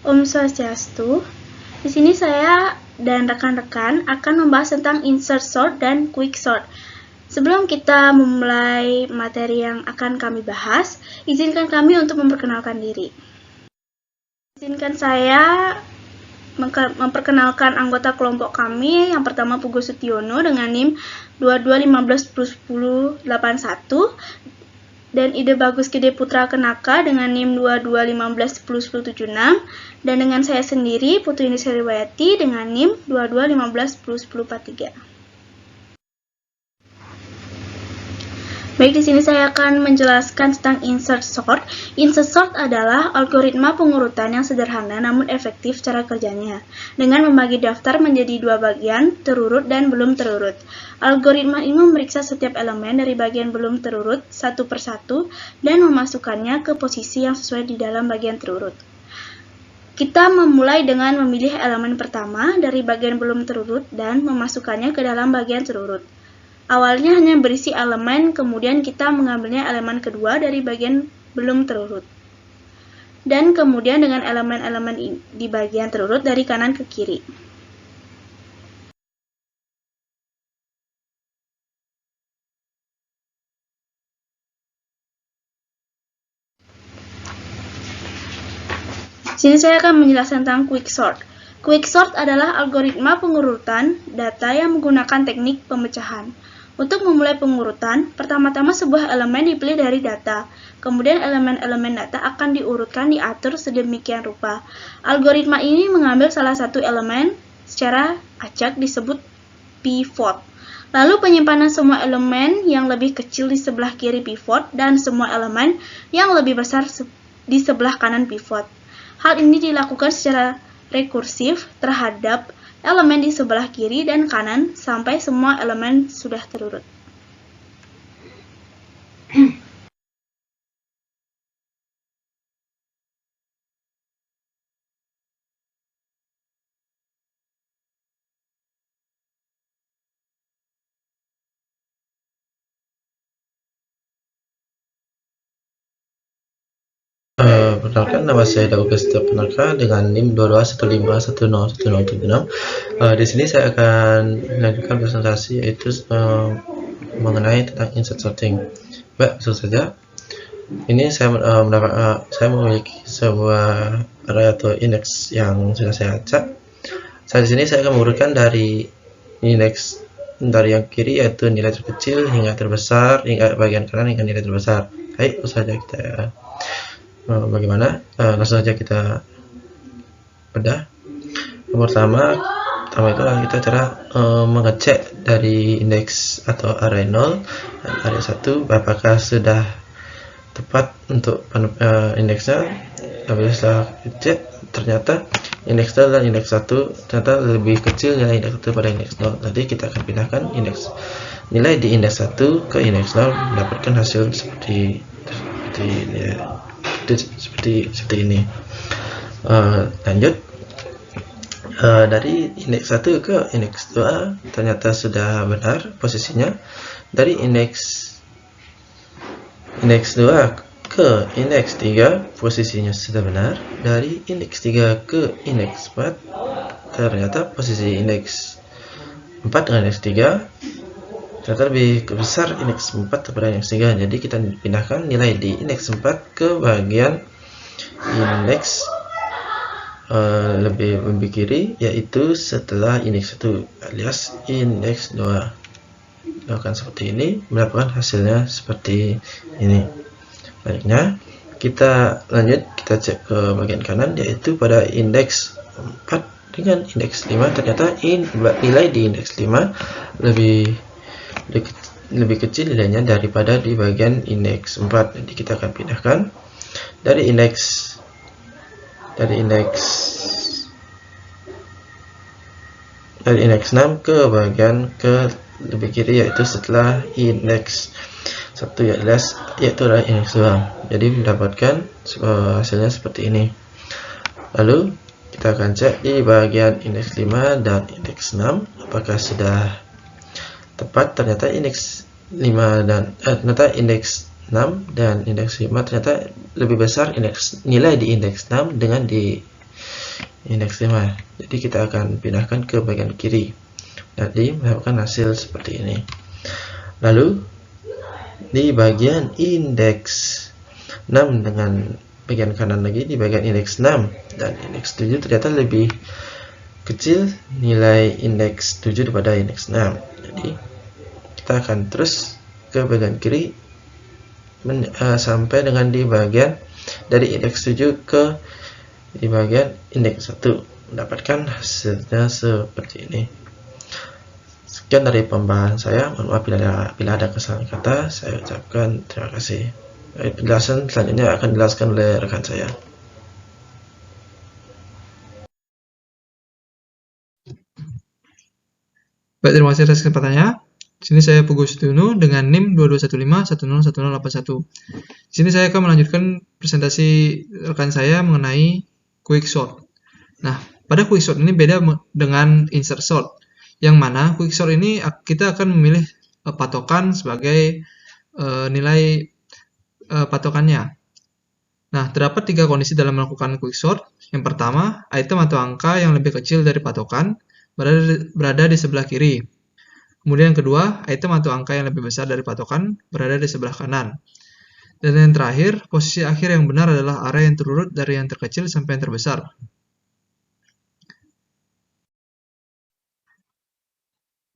Om Swastiastu. Di sini saya dan rekan-rekan akan membahas tentang insert sort dan quick sort. Sebelum kita memulai materi yang akan kami bahas, izinkan kami untuk memperkenalkan diri. Izinkan saya memperkenalkan anggota kelompok kami. Yang pertama Pugo Sutiono dengan NIM 22151081 dan Ide Bagus Gede Putra Kenaka dengan NIM 22151076 dan dengan saya sendiri Putri Indonesia Riwayati dengan NIM 22151043. Baik, di sini saya akan menjelaskan tentang insert sort. Insert sort adalah algoritma pengurutan yang sederhana namun efektif cara kerjanya, dengan membagi daftar menjadi dua bagian, terurut dan belum terurut. Algoritma ini memeriksa setiap elemen dari bagian belum terurut satu persatu dan memasukkannya ke posisi yang sesuai di dalam bagian terurut. Kita memulai dengan memilih elemen pertama dari bagian belum terurut dan memasukkannya ke dalam bagian terurut. Awalnya hanya berisi elemen, kemudian kita mengambilnya elemen kedua dari bagian belum terurut. Dan kemudian dengan elemen-elemen di bagian terurut dari kanan ke kiri. Di sini saya akan menjelaskan tentang quick sort. Quick sort adalah algoritma pengurutan data yang menggunakan teknik pemecahan. Untuk memulai pengurutan, pertama-tama sebuah elemen dipilih dari data. Kemudian elemen-elemen data akan diurutkan diatur sedemikian rupa. Algoritma ini mengambil salah satu elemen secara acak disebut pivot. Lalu penyimpanan semua elemen yang lebih kecil di sebelah kiri pivot dan semua elemen yang lebih besar di sebelah kanan pivot. Hal ini dilakukan secara rekursif terhadap elemen di sebelah kiri dan kanan sampai semua elemen sudah terurut. Perkenalkan, nama saya Daud Gestia Penaka dengan NIM 2215101076. Di sini saya akan melanjutkan presentasi yaitu mengenai tentang insert sorting. Baik, langsung saja. Ini saya memiliki sebuah array atau index yang sudah saya acak. Di sini saya akan mengurutkan dari index dari yang kiri yaitu nilai terkecil hingga terbesar, hingga bagian kanan hingga nilai terbesar. Baik, langsung saja kita bagaimana? Langsung saja kita bedah. Yang pertama itu kita cara mengecek dari indeks atau array 0 dan array 1 apakah sudah tepat untuk indeksnya. Setelah cek ternyata indeks 0 dan indeks 1 ternyata lebih kecil nilai indeks 1 pada indeks 0. Nanti kita akan pindahkan nilai di indeks 1 ke indeks 0 mendapatkan hasil seperti ini. Lanjut, dari indeks 1 ke indeks 2 ternyata sudah benar posisinya. Dari indeks 2 ke indeks 3 posisinya sudah benar. Dari indeks 3 ke indeks 4 ternyata posisi indeks 4 dengan indeks 3 ternyata lebih besar indeks 4 daripada indeks 3. Jadi kita pindahkan nilai di indeks 4 ke bagian indeks lebih kiri, yaitu setelah indeks 1 alias indeks 2. Lakukan seperti ini, mendapatkan hasilnya seperti ini. Baiknya, kita lanjut, kita cek ke bagian kanan, yaitu pada indeks 4 dengan indeks 5 ternyata nilai di indeks 5 lebih kecil nilainya daripada di bagian indeks 4. Jadi kita akan pindahkan dari indeks 6 ke bagian ke lebih kiri, yaitu setelah indeks 1 yaitu adalah indeks 2. Jadi mendapatkan hasilnya seperti ini. Lalu kita akan cek di bagian indeks 5 dan indeks 6 apakah sudah tepat. Ternyata indeks 5 dan ternyata indeks 6 dan indeks 5 ternyata lebih besar nilai di indeks 6 dengan di indeks 5. Jadi kita akan pindahkan ke bagian kiri. Jadi mendapatkan hasil seperti ini. Lalu di bagian indeks 6 dengan bagian kanan lagi, di bagian indeks 6 dan indeks 7 ternyata lebih kecil nilai indeks 7 daripada indeks 6. Jadi kita akan terus ke bagian kiri sampai dengan di bagian dari indeks 7 ke di bagian indeks 1, mendapatkan hasilnya seperti ini. Sekian dari pembahasan saya. Mohon maaf bila ada kesalahan kata. Saya ucapkan terima kasih. Penjelasan selanjutnya akan dijelaskan oleh rekan saya. Baik, terima kasih atas kesempatannya. Di sini saya Pugu Sutiono dengan NIM 2215101081. Di sini saya akan melanjutkan presentasi rekan saya mengenai quicksort. Nah, pada quicksort ini beda dengan insert sort, yang mana quicksort ini kita akan memilih patokan sebagai nilai patokannya. Nah, terdapat 3 kondisi dalam melakukan quicksort. Yang pertama, item atau angka yang lebih kecil dari patokan berada di sebelah kiri. Kemudian yang kedua, item atau angka yang lebih besar dari patokan berada di sebelah kanan. Dan yang terakhir, posisi akhir yang benar adalah array yang terurut dari yang terkecil sampai yang terbesar.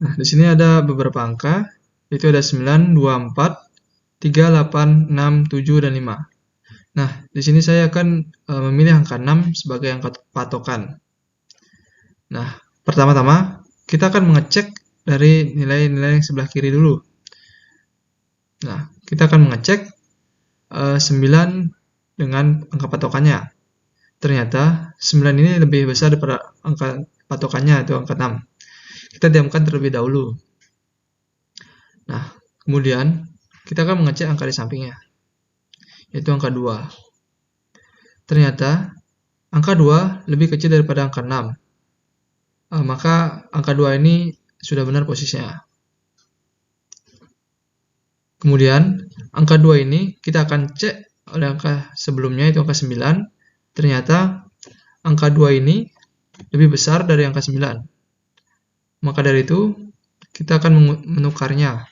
Nah, di sini ada beberapa angka, yaitu ada 9, 24, 3, 8, 6, 7, dan 5. Nah, di sini saya akan memilih angka 6 sebagai angka patokan. Nah, pertama-tama kita akan mengecek dari nilai-nilai yang sebelah kiri dulu. Nah, kita akan mengecek 9 dengan angka patokannya. Ternyata 9 ini lebih besar daripada angka patokannya, itu angka 6. Kita diamkan terlebih dahulu. Nah, kemudian kita akan mengecek angka di sampingnya, yaitu angka 2. Ternyata angka 2 lebih kecil daripada angka 6. Maka angka 2 ini sudah benar posisinya. Kemudian angka 2 ini kita akan cek oleh angka sebelumnya, itu angka 9. Ternyata angka 2 ini lebih besar dari angka 9. Maka dari itu kita akan menukarnya.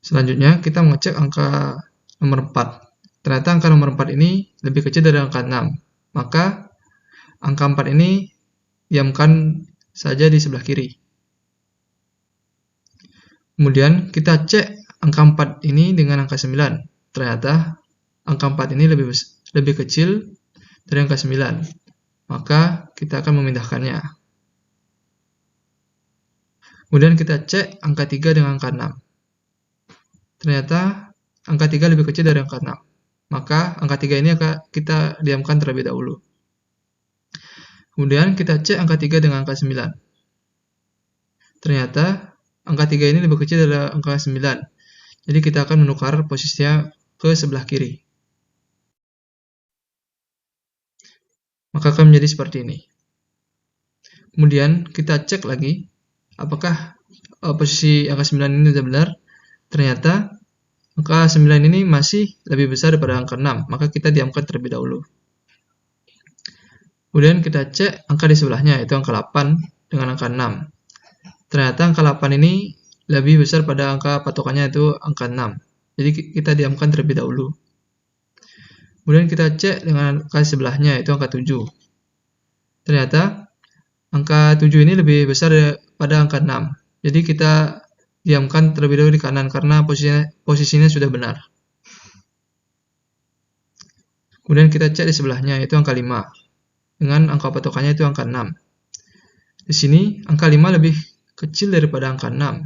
Selanjutnya kita mengecek angka nomor 4. Ternyata angka nomor 4 ini lebih kecil dari angka 6. Maka angka 4 ini diamkan saja di sebelah kiri. Kemudian kita cek angka 4 ini dengan angka 9. Ternyata angka 4 ini lebih kecil dari angka 9. Maka kita akan memindahkannya. Kemudian kita cek angka 3 dengan angka 6. Ternyata angka 3 lebih kecil dari angka 6. Maka angka 3 ini akan kita diamkan terlebih dahulu. Kemudian kita cek angka 3 dengan angka 9. Ternyata angka 3 ini lebih kecil dari angka 9. Jadi kita akan menukar posisinya ke sebelah kiri. Maka akan menjadi seperti ini. Kemudian kita cek lagi apakah posisi angka 9 ini sudah benar. Ternyata angka 9 ini masih lebih besar daripada angka 6, maka kita diamkan terlebih dahulu. Kemudian kita cek angka di sebelahnya, yaitu angka 8 dengan angka 6. Ternyata angka 8 ini lebih besar pada angka patokannya, yaitu angka 6. Jadi kita diamkan terlebih dahulu. Kemudian kita cek dengan angka sebelahnya, yaitu angka 7. Ternyata angka 7 ini lebih besar daripada angka 6. Jadi kita diamkan terlebih dahulu di kanan karena posisinya sudah benar. Kemudian kita cek di sebelahnya, yaitu angka 5. Dengan angka patokannya itu angka 6. Di sini angka 5 lebih kecil daripada angka 6.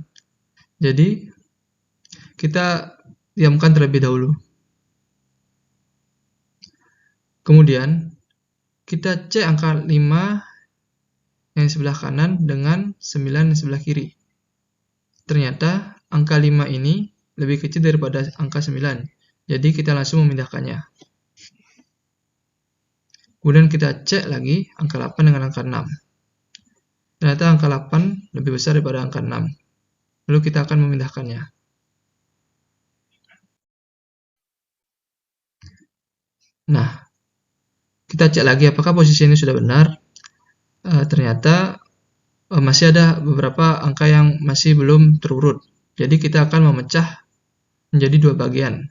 Jadi kita diamkan terlebih dahulu. Kemudian kita cek angka 5 yang sebelah kanan dengan 9 yang sebelah kiri. Ternyata angka 5 ini lebih kecil daripada angka 9. Jadi kita langsung memindahkannya. Kemudian kita cek lagi angka 8 dengan angka 6. Ternyata angka 8 lebih besar daripada angka 6. Lalu kita akan memindahkannya. Nah, kita cek lagi apakah posisi ini sudah benar. Ternyata masih ada beberapa angka yang masih belum terurut. Jadi kita akan memecah menjadi dua bagian.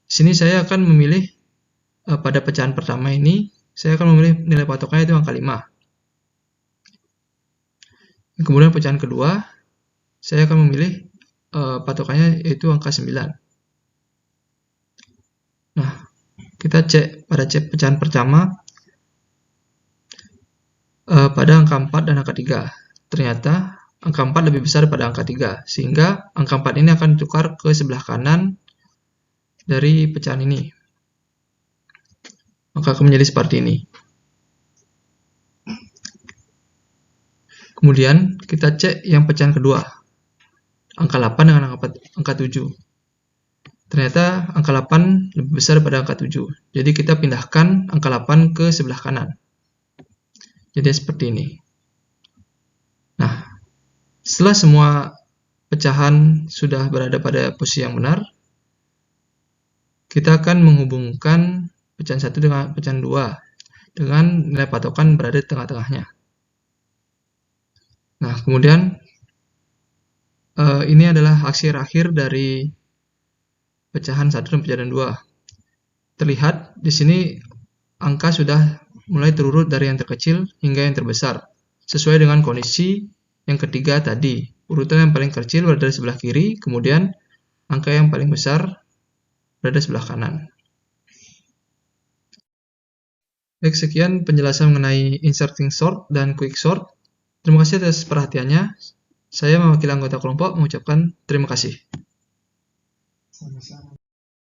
Di sini saya akan memilih pada pecahan pertama ini, saya akan memilih nilai patokannya itu angka 5. Kemudian pecahan kedua, saya akan memilih patokannya yaitu angka 9. Nah, kita cek pada pecahan pertama pada angka 4 dan angka 3. Ternyata angka 4 lebih besar daripada angka 3, sehingga angka 4 ini akan ditukar ke sebelah kanan dari pecahan ini. Maka akan menjadi seperti ini. Kemudian kita cek yang pecahan kedua, angka 8 dengan angka 7. Ternyata angka 8 lebih besar daripada angka 7. Jadi kita pindahkan angka 8 ke sebelah kanan. Jadi seperti ini. Nah, setelah semua pecahan sudah berada pada posisi yang benar, kita akan menghubungkan pecahan 1 dengan pecahan 2 dengan nilai patokan berada di tengah-tengahnya. Nah, kemudian ini adalah hasil akhir dari pecahan 1 dan pecahan 2. Terlihat di sini angka sudah mulai terurut dari yang terkecil hingga yang terbesar, sesuai dengan kondisi yang ketiga tadi. Urutan yang paling kecil berada di sebelah kiri, kemudian angka yang paling besar berada di sebelah kanan. Baik, sekian penjelasan mengenai inserting sort dan quick sort. Terima kasih atas perhatiannya. Saya mewakili anggota kelompok mengucapkan terima kasih.